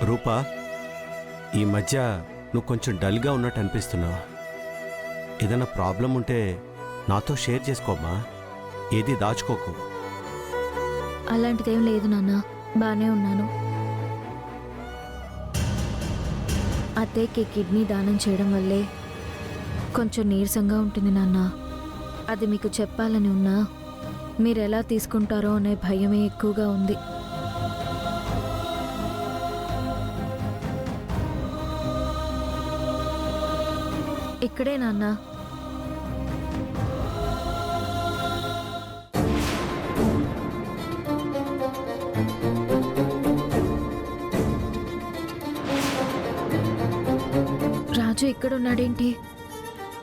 రూపా, ఈ మధ్య నువ్వు కొంచెం డల్గా ఉన్నట్టు అనిపిస్తున్నావు. ఏదైనా ప్రాబ్లం ఉంటే నాతో షేర్ చేసుకోమ్మా, ఏది దాచుకోకు. అలాంటిదేం లేదు నాన్న, బాగానే ఉన్నాను. అత్తయ్యకి కిడ్నీ దానం చేయడం వల్లే కొంచెం నీరసంగా ఉంటుంది నాన్న. అది మీకు చెప్పాలని ఉన్నా మీరు ఎలా తీసుకుంటారో అనే భయమే ఎక్కువగా ఉంది. ఇక్కడే నాన్న. రాజు ఇక్కడున్నాడేంటి?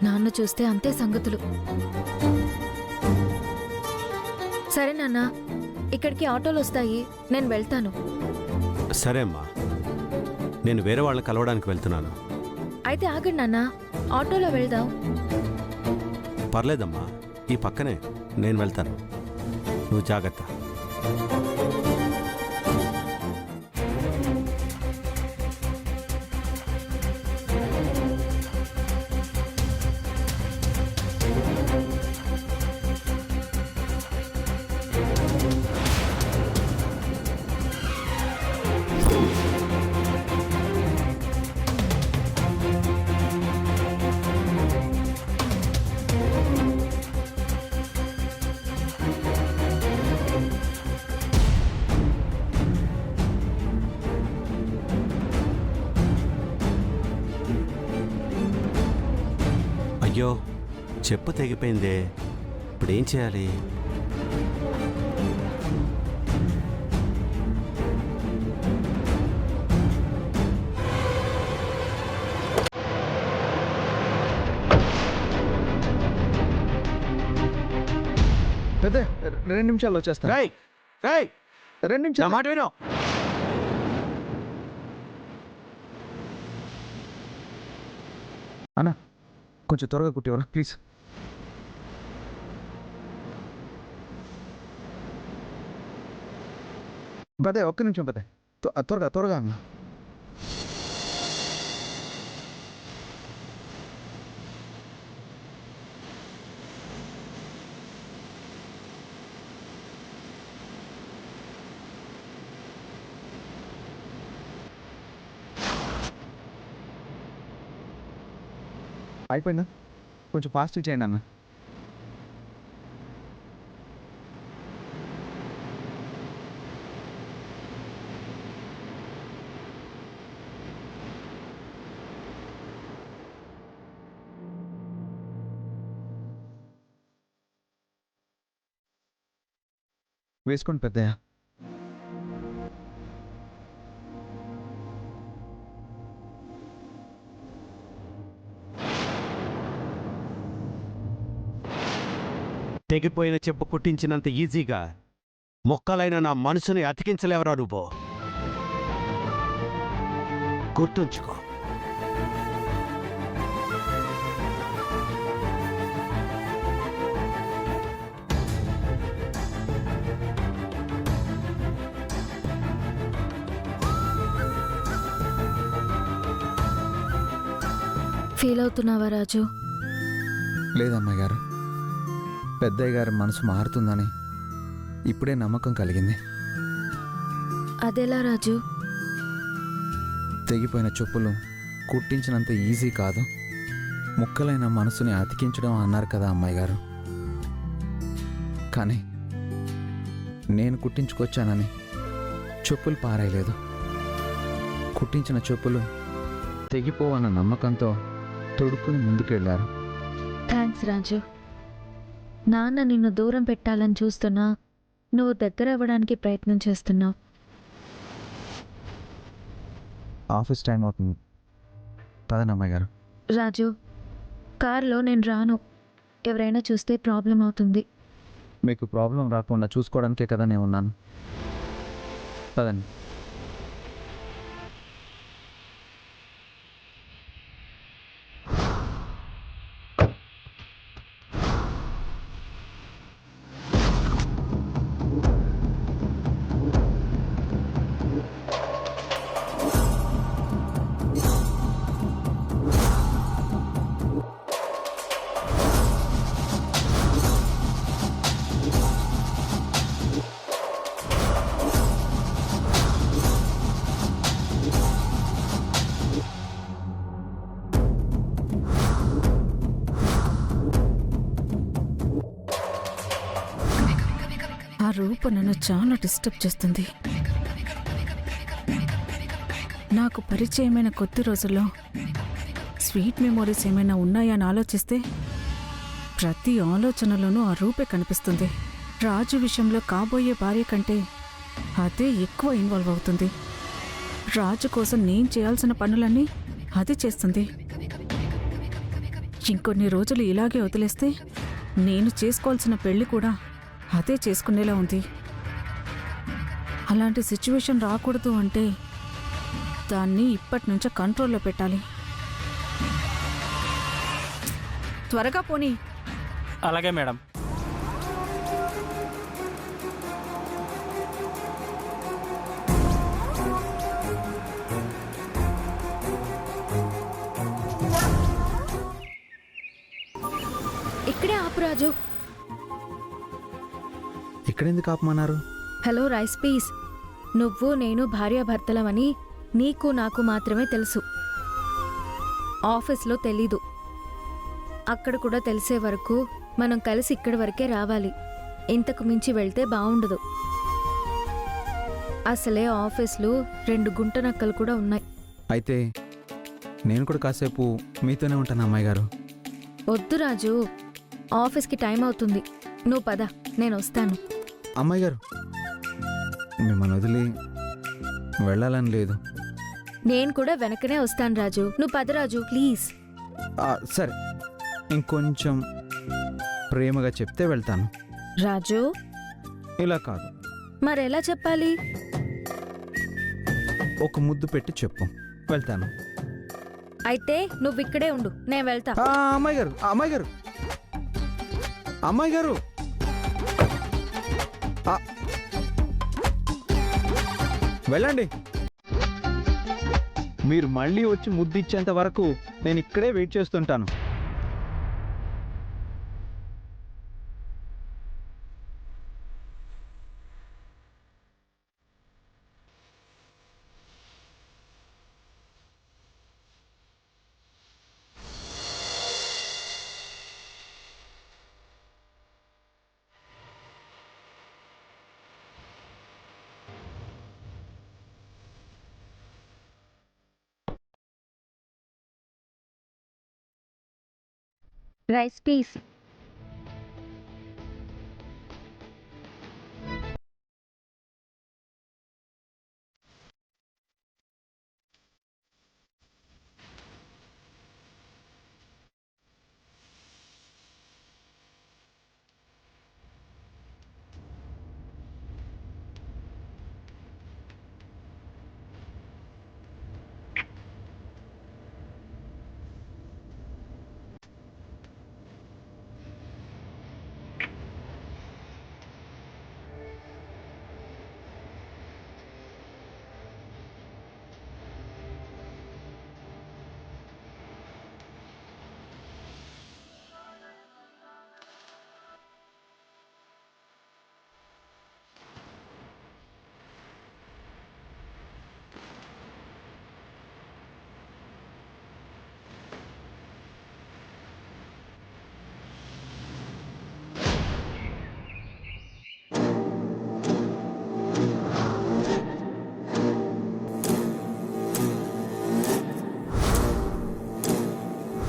నాన్న చూస్తే అంతే సంగతులు. సరే నాన్న, ఇక్కడికి ఆటోలు వస్తాయి, నేను వెళ్తాను. సరే అమ్మా, నేను వేరే వాళ్ళని కలవడానికి వెళ్తున్నాను. అయితే ఆగండి నాన్న, ఆటోలో వెళ్దాం. పర్లేదమ్మా, ఈ పక్కనే, నేను వెళ్తాను. నువ్వు జాగ్రత్త. అయ్యో, చెప్పు తెగిపోయిందే, ఇప్పుడేం చేయాలి? పెద్ద 2 నిమిషాల్లో వచ్చేస్తా. రేయ్ రేయ్, 2 నా నిమిషాలు. మాట విను. అన్న, కొంచెం త్వరగా కుట్టేవారు ప్లీజ్. పదే, ఒక్క నిమిషం పదే, త్వరగా త్వరగా అన్న. అయిపోయిందా? కొంచెం ఫాస్ట్ చేయండి అన్న. వేసుకోండి పెద్దయ్య. తెగిపోయిన చెప్పు కుట్టించినంత ఈజీగా మొక్కలైన నా మనసుని అతికించలేవరా నువ్వు. గుర్తుంచుకో. ఫీల్ అవుతున్నావా రాజు? లేదమ్మాయి గారు, పెద్దయ్య గారి మనసు మారుతుందని ఇప్పుడే నమ్మకం కలిగింది. అదెలా రాజు? తెగిపోయిన చెప్పులు కుట్టించినంత ఈజీ కాదు, ముక్కలైన మనసుని అతికించడం అన్నారు కదా అమ్మాయి గారు. కానీ నేను కుట్టించుకొచ్చానని చెప్పులు పారేయలేదు. కుట్టించిన చెప్పులు తెగిపోవన్న నమ్మకంతో తొడుక్కుని ముందుకెళ్ళారు. థ్యాంక్స్ రాజు. నాన్న నిన్ను దూరం పెట్టాలని చూస్తున్నా, నువ్వు దగ్గర అవ్వడానికి ప్రయత్నం చేస్తున్నావు. ఆఫీస్ టైం అవుతుంది, పదనమ్మాయి గారు. రాజు, కారులో నేను రాను, ఎవరైనా చూస్తే ప్రాబ్లం అవుతుంది. మీకు ప్రాబ్లం రాకుండా చూసుకోవడానికే కదా నేను ఉన్నాను. పదండి. రూప నన్ను చాలా డిస్టర్బ్ చేస్తుంది. నాకు పరిచయమైన కొద్ది రోజుల్లో స్వీట్ మెమోరీస్ ఏమైనా ఉన్నాయా అని ఆలోచిస్తే ప్రతి ఆలోచనలోనూ ఆ రూపే కనిపిస్తుంది. రాజు విషయంలో కాబోయే భార్య కంటే అదే ఎక్కువ ఇన్వాల్వ్ అవుతుంది. రాజు కోసం నేను చేయాల్సిన పనులన్నీ అది చేస్తుంది. ఇంకొన్ని రోజులు ఇలాగే వదిలేస్తే నేను చేసుకోవాల్సిన పెళ్లి కూడా అదే చేసుకునేలా ఉంది. అలాంటి సిచ్యువేషన్ రాకూడదు అంటే దాన్ని ఇప్పటి నుంచే కంట్రోల్లో పెట్టాలి. త్వరగా పోనీ. అలాగే మేడం. ఇక్కడే ఆపు రాజు. ఇక్కడెందుకు ఆపమన్నారు? హలో రైస్ పీస్, నువ్వు నేను భార్యాభర్తలమని నీకు నాకు మాత్రమే తెలుసు. ఆఫీస్లో తెలీదు. అక్కడ కూడా తెలిసే వరకు మనం కలిసి ఇక్కడి వరకే రావాలి. ఇంతకు మించి వెళ్తే బావుండదు. అసలే ఆఫీస్లో 2 గుంట నక్కలు కూడా ఉన్నాయి. అయితే నేను కూడా కాసేపు మీతోనే ఉంటాను అమ్మాయి గారు. వద్దు రాజు, ఆఫీస్కి టైం అవుతుంది. నువ్వు పద, నేను వస్తాను. అమ్మాయి గారు, మిమ్మల్ని వదిలి వెళ్ళాలని లేదు. నేను కూడా వెనకనే వస్తాను రాజు. నువ్వు పద రాజు, ప్లీజ్. సరే, ఇంకొంచెం ప్రేమగా చెప్తే వెళ్తాను. రాజు, ఇలా కాదు, మరెలా చెప్పాలి? ఒక ముద్దు పెట్టి చెప్పు, వెళ్తాను. అయితే నువ్వు ఇక్కడే ఉండు, నేను వెళ్తా. అమ్మాయి గారు, అమ్మాయి గారు, అమ్మాయి గారు, వెళ్ళండి. మీరు మళ్ళీ వచ్చి ముద్దు ఇచ్చేంత వరకు నేను ఇక్కడే వెయిట్ చేస్తుంటాను. రైస్ పీస్.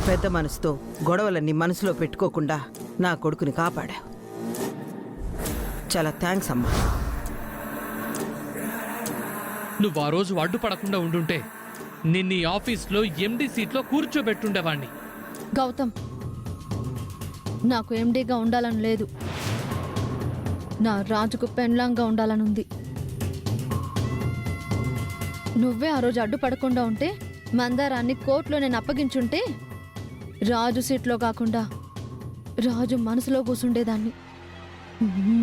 పెద్ద మనసుతో గొడవలన్నీ మనసులో పెట్టుకోకుండా నా కొడుకుని కాపాడావు. చాలా థ్యాంక్స్ అమ్మా. నువ్వు ఆ రోజు అడ్డుపడకుండా ఉండుంటే నిన్ను ఆఫీస్లో ఎండి సీట్లో కూర్చోబెట్టుండేవాణ్ణి. గౌతమ్, నాకు ఎండీగా ఉండాలని లేదు. నా రాజుకు పెన్లాంగా ఉండాలనుంది. నువ్వే ఆ రోజు అడ్డుపడకుండా ఉంటే మందారాన్ని కోర్టులో నేను అప్పగించుంటే రాజు సీట్లో కాకుండా రాజు మనసులో కూర్చుండేదాన్ని.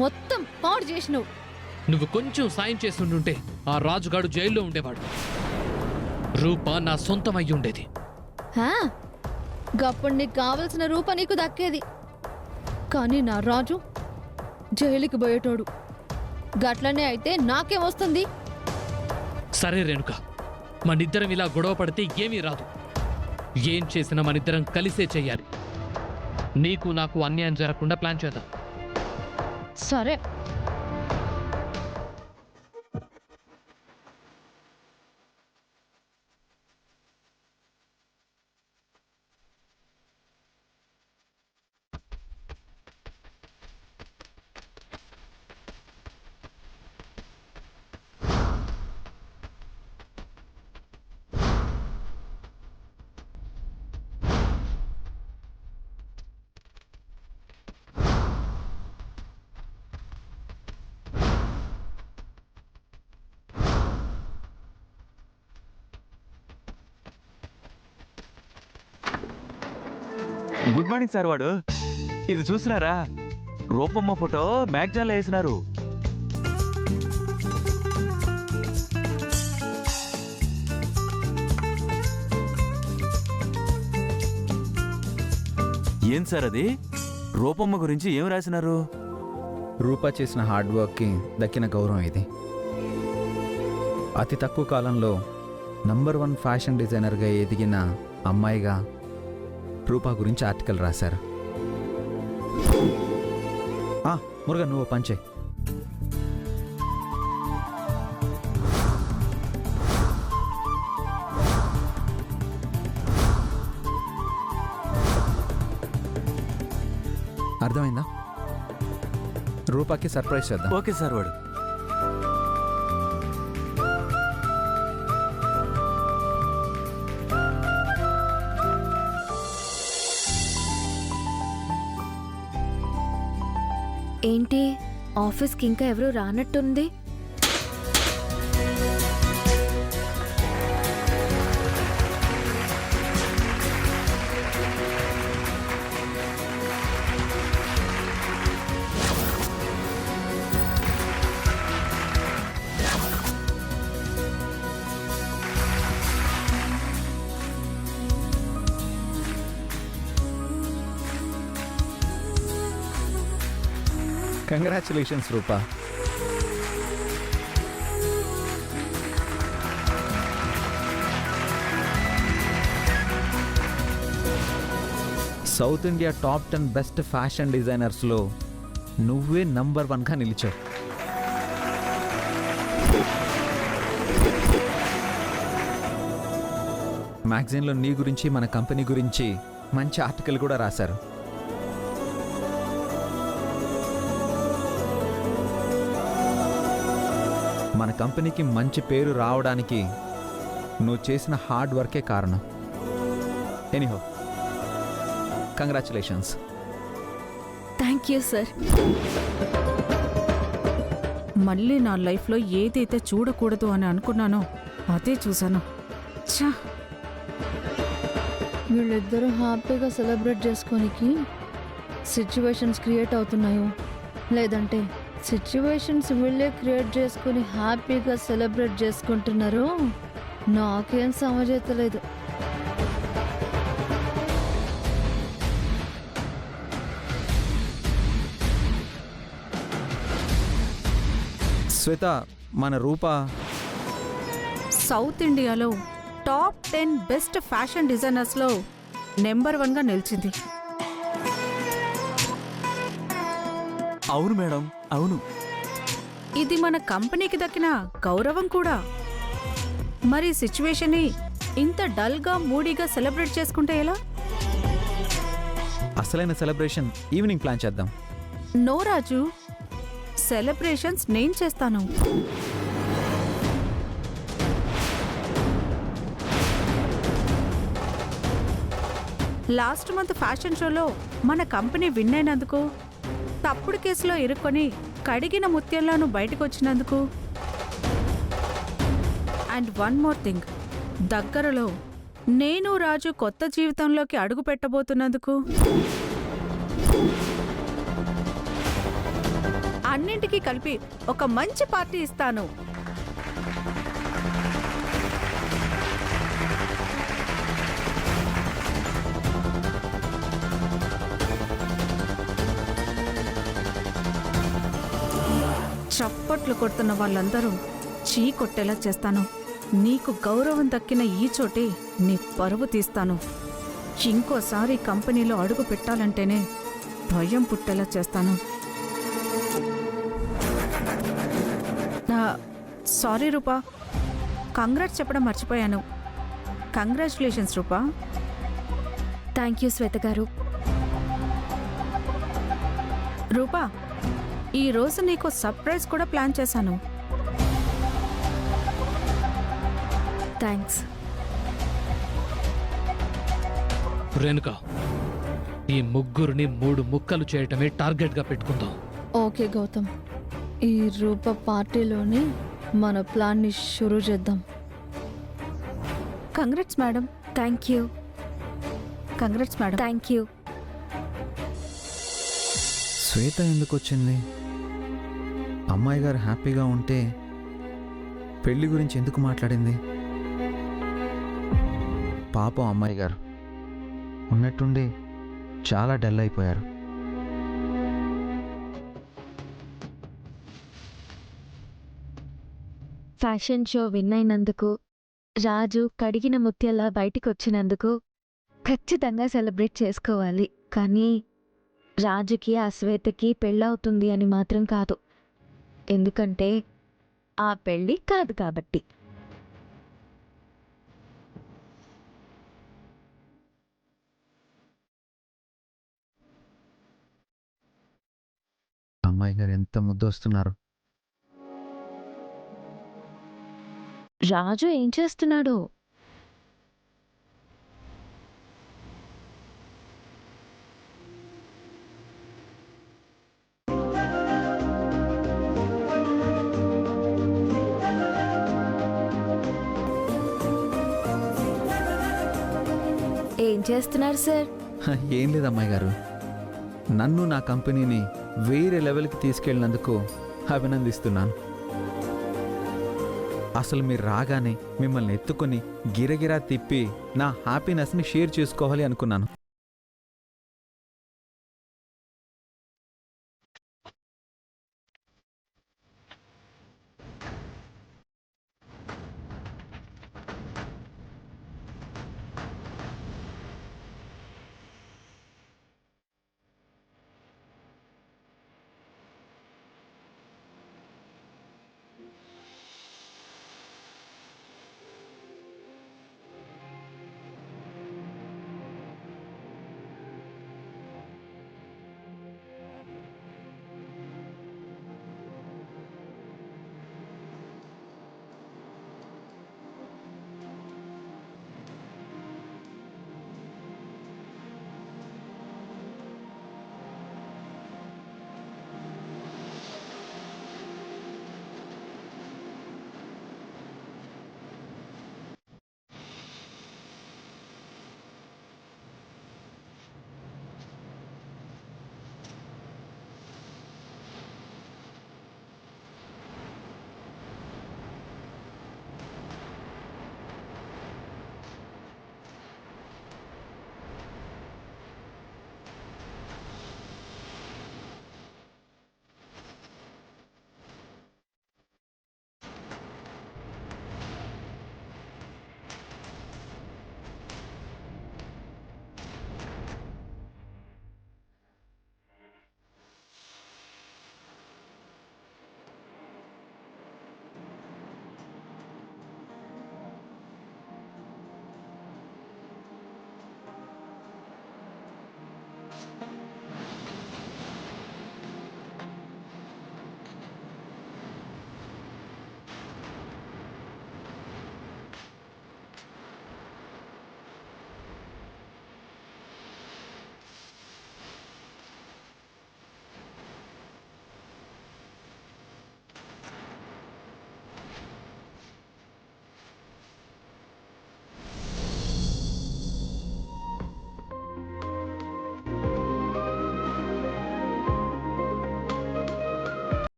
మొత్తం పాడు చేసినావు. నువ్వు కొంచెం సాయం చేస్తుండుంటే ఆ రాజుగాడు జైల్లో ఉండేవాడు. రూప నా సొంతం అయ్యి ఉండేది. గప్పుడు నీకు కావలసిన రూప నీకు దక్కేది. కానీ నా రాజు జైలుకి పోయేటోడు. గట్లనే అయితే నాకేమొస్తుంది? సరే రేణుక, మనిద్దరం ఇలా గొడవ పడితే ఏమీ రాదు. ఏం చేసినా మనిద్దరం కలిసే చెయ్యాలి. నీకు నాకు అన్యాయం జరగకుండా ప్లాన్ చేద్దాం. సరే. Good morning sir. వాడు ఇది చూసినారా? రూపమ్మ ఫోటో మ్యాగజైన్లో వేసినారు. ఏం సార్ అది? రూపమ్మ గురించి ఏం రాసినారు? రూపా చేసిన హార్డ్ వర్క్కి దక్కిన గౌరవం ఇది. అతి తక్కువ కాలంలో నంబర్ 1 ఫ్యాషన్ డిజైనర్గా ఎదిగిన అమ్మాయిగా రూపా గురించి ఆర్టికల్ రాశారు. మురుగన్, నువ్వు పంచే. అర్థమైందా? రూపాకి సర్ప్రైజ్ చేద్దాం. Okay sir. వాడు ఏంటి ఆఫీస్కి ఇంకా ఎవరూ రానట్టుంది? Congratulations Rupa. South India top 10 best fashion డిజైనర్స్లో నువ్వే నంబర్ 1గా నిలిచావు. మ్యాగజైన్లో నీ గురించి, మన కంపెనీ గురించి మంచి ఆర్టికల్ కూడా రాశారు. మన కంపెనీకి మంచి పేరు రావడానికి నువ్వు చేసిన హార్డ్ వర్కే కారణం. Anyhow, congratulations. Thank you sir. మళ్ళీ నా లైఫ్లో ఏదైతే చూడకూడదు అని అనుకున్నానో అదే చూశాను. ఛా, వీళ్ళిద్దరూ హ్యాపీగా సెలబ్రేట్ చేసుకోనికి సిచ్యువేషన్స్ క్రియేట్ అవుతున్నాయో, లేదంటే సిచ్యువేషన్స్ వీళ్ళే క్రియేట్ చేసుకుని హ్యాపీగా సెలబ్రేట్ చేసుకుంటున్నారో నాకేం సమజైతలేదు. శ్వేత, మన రూపా సౌత్ ఇండియాలో టాప్ 10 బెస్ట్ ఫ్యాషన్ డిజైనర్స్లో నెంబర్ 1గా నిలిచింది. అవును మేడం, అవును. ఇది మన కంపెనీకి దక్కిన గౌరవం కూడా. మరి సిచ్యువేషన్ని ఇంత డల్గా మూడీగా సెలబ్రేట్ చేసుకుంటే ఎలా? అసలైన సెలబ్రేషన్ ఈవినింగ్ ప్లాన్ చేద్దాం. నో రాజు, సెలబ్రేషన్స్ నేను చేస్తాను. లాస్ట్ మంత్ ఫ్యాషన్ షోలో మన కంపెనీ విన్ అయినందుకు, తప్పుడు కేసులో ఇరుక్కొని కడిగిన ముత్యంలాను బయటకు వచ్చినందుకు, అండ్ వన్ మోర్ థింగ్, దగ్గరలో నేను రాజు కొత్త జీవితంలోకి అడుగు పెట్టబోతున్నందుకు, అన్నింటికీ కలిపి ఒక మంచి పార్టీ ఇస్తాను. చప్పట్లు కొడుతున్న వాళ్ళందరూ చీ కొట్టేలా చేస్తాను. నీకు గౌరవం దక్కిన ఈ చోటే నీ పరువు తీస్తాను. ఇంకోసారి కంపెనీలో అడుగు పెట్టాలంటేనే భయం పుట్టేలా చేస్తాను. సారీ రూపా, కంగ్రాట్స్ చెప్పడం మర్చిపోయాను. Congratulations Roopa. Thank you Shweta garu. Roopa, ఈరోజు నీకు సర్ప్రైజ్ కూడా ప్లాన్ చేశాను. థ్యాంక్స్. రేణుక, ఈ ముగ్గురిని 3 ముక్కలు చేయటమే టార్గెట్గా పెట్టుకుందాం. ఓకే గౌతమ్, ఈ రూప పార్టీలోని మన ప్లాన్ని షురూ చేద్దాం. Congrats madam. Thank you. Congrats madam. Thank you. Shweta ఎందుకు వచ్చింది? అమ్మాయి గారు హ్యాపీగా ఉంటే పెళ్లి గురించి ఎందుకు మాట్లాడింది? పాపం అమ్మాయి గారు ఉన్నట్టుండి చాలా డల్ అయిపోయారు. ఫ్యాషన్ షో విన్ అయినందుకు, రాజు కడిగిన ముత్యాల బయటికి వచ్చినందుకు ఖచ్చితంగా సెలబ్రేట్ చేసుకోవాలి. కానీ రాజుకి ఆ శ్వేతకి పెళ్ళవుతుంది అని మాత్రం కాదు. ఎందుకంటే ఆ పెళ్ళి కాదు కాబట్టి. అమ్మాయి గారు ఎంత ముద్దొస్తున్నారు. రాజు ఏం చేస్తున్నాడు? ఏం చేస్తున్నారు సార్? ఏం లేదు అమ్మాయి గారు, నన్ను నా కంపెనీని వేరే లెవెల్కి తీసుకెళ్ళినందుకు అభినందిస్తున్నాను. అసలు మీరు రాగానే మిమ్మల్ని ఎత్తుకొని గిరగిరా తిప్పి నా హ్యాపీనెస్ని షేర్ చేసుకోవాలి అనుకున్నాను.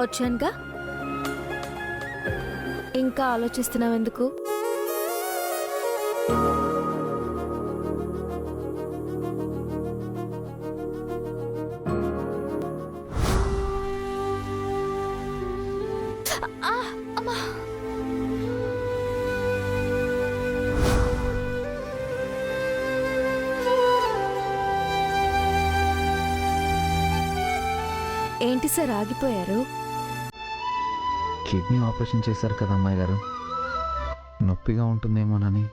వచ్చానుగా, ఇంకా ఆలోచిస్తున్నావు ఎందుకు? ఏంటి సార్ ఆగిపోయారు? కిడ్నీ ఆపరేషన్ చేశారు కదా అమ్మాయి గారు, నొప్పిగా ఉంటుందేమోనని